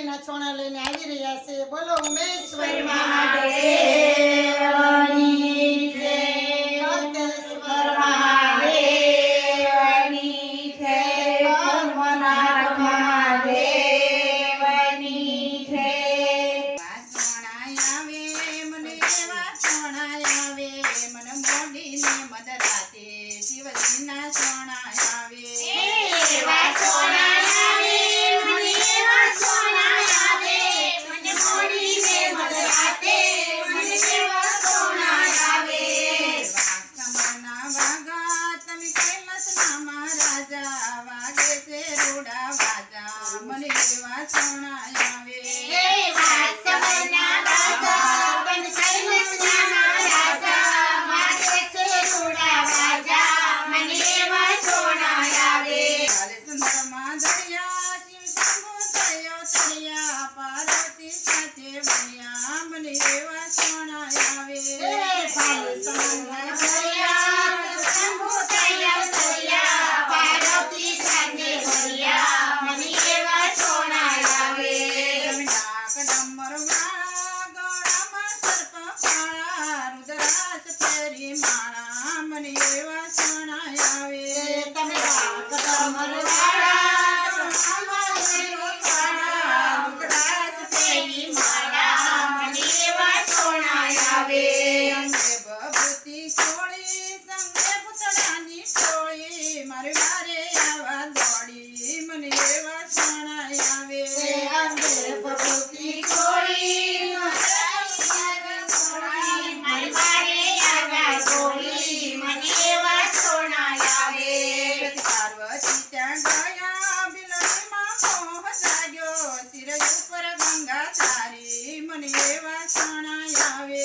માતાજીના છોણા લઈને આવી રહ્યા છે. બોલો ઉમેશ્વર મહાદેવની જય. મહાદેવેશ્વર મહાદેવની જય. પદ્મનાભ મહાદેવની જય. આવે મને એવા સોણા આવે મને મોડીને મધરાતે શિવજીના સોણા આવે એવા સોના આવે મને એવા સોના આવે મને મોડીને મધરાતે મને એવા સોના આવે. વાઘના વાગા તમે કૈલાસના મહારાજા વાગે છે રોડા વાજા મને એવા સોણા આવે એવા સોના રાજા મને કૈલાસના મહારાજા વાગે છે રોડા વાજા મને એવા સોના આવે. ચંદ્રમાં દરિયા શિવ શંભુ થયો તળિયા પાર્વતી સાથે બન્યા મને એવા સોણા આવે ડાક ડમર વાળા ગળામાં સર્પ કાળા રુદ્રાક્ષ પહેરી માળા મને એવા સોણા આવે ભભૂતિ ચોળી સંગે પૂતળાની ટોળી મારે વારે આવા દોડી મને એવા સોણા આવે પાર્વતી ત્યાં ગયા બિલડીમાં મોહ જાગ્યો શિર ઉપર ગંગા તારી મને એવા સોણા આવે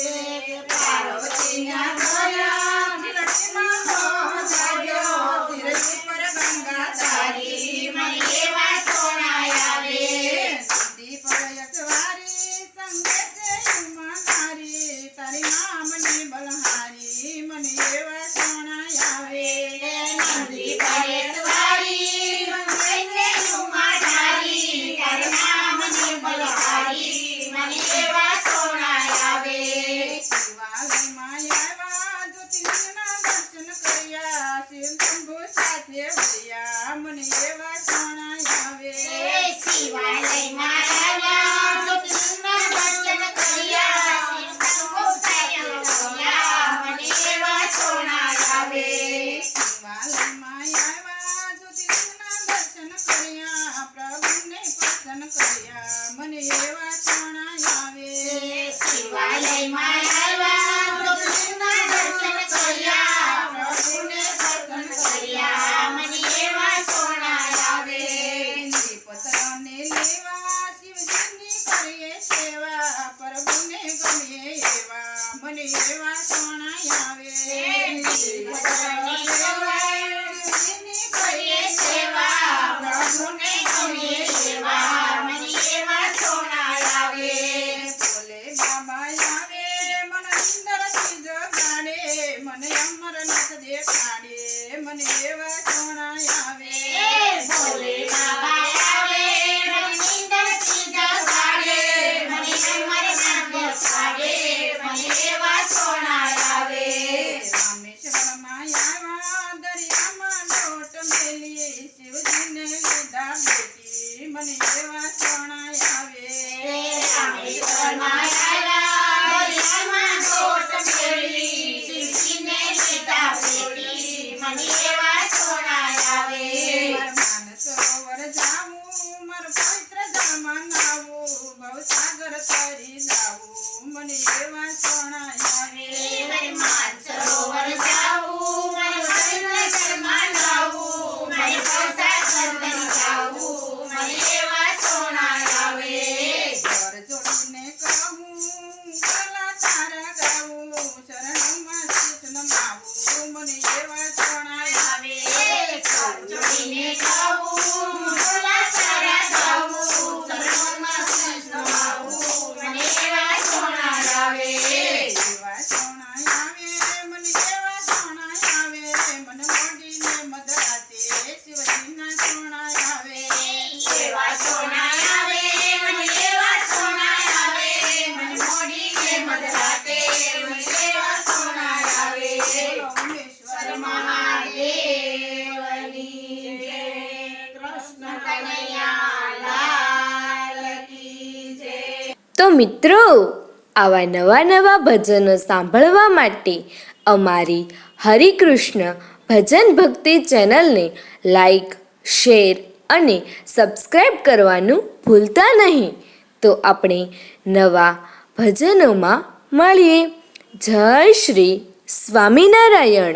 પાર્વતીના ગયા બિલડીમાં મોહ જાગ્યો શિર ઉપર ગંગા તારી મને એવા સોના આવે. સીધી પગયકવારી સંગે છે ઉમાનારી તારી નામની બલહારી મને એવા સોણા આવે નંદી પરેશવારી મંગલે ઉમાધારી તારે નામની બલહારી મને એવા સોના આવે. શિવાલયમાં આવ્યા જ્યોતિર્લિંગના દર્શન કર્યા શિવ શંભુ સાથે વળ્યા મને એવા સોણા આવે શિવાલયમાં આવ્યા જ્યોતિર્લિંગના દર્શન કર્યા શિવ શંભુ સાથે વળ્યા મને એવા સોના આવે. શિવાલયમાં આવ્યા જ્યોતિર્લિંગના દર્શન કર્યા પ્રભુને પ્રસન્ન કર્યા મને એવા સોણા આવે શિવાલયમાં આવ્યા જ્યોતિર્લિંગના દર્શન કર્યા પ્રભુને પ્રસન્ન કર્યા મને એવા સોના આવે. પત્રને લેવા શિવજીની કરીએ સેવા પ્રભુને ગમે એવા મને એવા સોણા આવે શિવજીની કરીએ સેવા પ્રભુને ગમે એવા મને એવા સોના આવે. બોલે બાબા આવે મન સુંદરથી જગાડે મને અમરનાથ દેખાડે મને એવા સોણા આવે ભોલે બાબા આવે મને નિંદરથી જગાડે મને અમરનાથ દેખાડે મને એવા સોના આવે. રામેશ્વરમાં આવ્યા દરિયામાં લોટ મેલી શિવજીને લીધા બેટી મને એવા સોણા આવે રામેશ્વરમાં આવ્યા દરિયામાં દોટ મેળી શિવજીને લીધા બેટી મને એવા સોના આવે. માનસરોવર જાવું માર પવિત્ર જળમાં નાવું ભવસાગર તરી જાવું મને એવા સોણા આવે માનસરોવર જાવું મારું જળમાં નાવું મારે ભવસાગર તરી જાવું મને એવા સોના આવે. ઘર જોડીને કહું કલા તારા ગાવું શરણમાં શીશ નમાવું મને એવા સોણા આવે જોડીને ગાવું ભોલા તારા ગાવું શરણમાં શીશ નમાવું મને એવા સોના આવે. એવા સોણા આવે તો મિત્રો, આવા નવા ભજનો સાંભળવા માટે અમારી હરિકૃષ્ણ ભજન ભક્તિ ચેનલને લાઈક, શેર અને સબસ્ક્રાઈબ કરવાનું ભૂલતા નહીં. તો આપણે નવા ભજનોમાં મળીએ. જય શ્રી સ્વામિનારાયણ.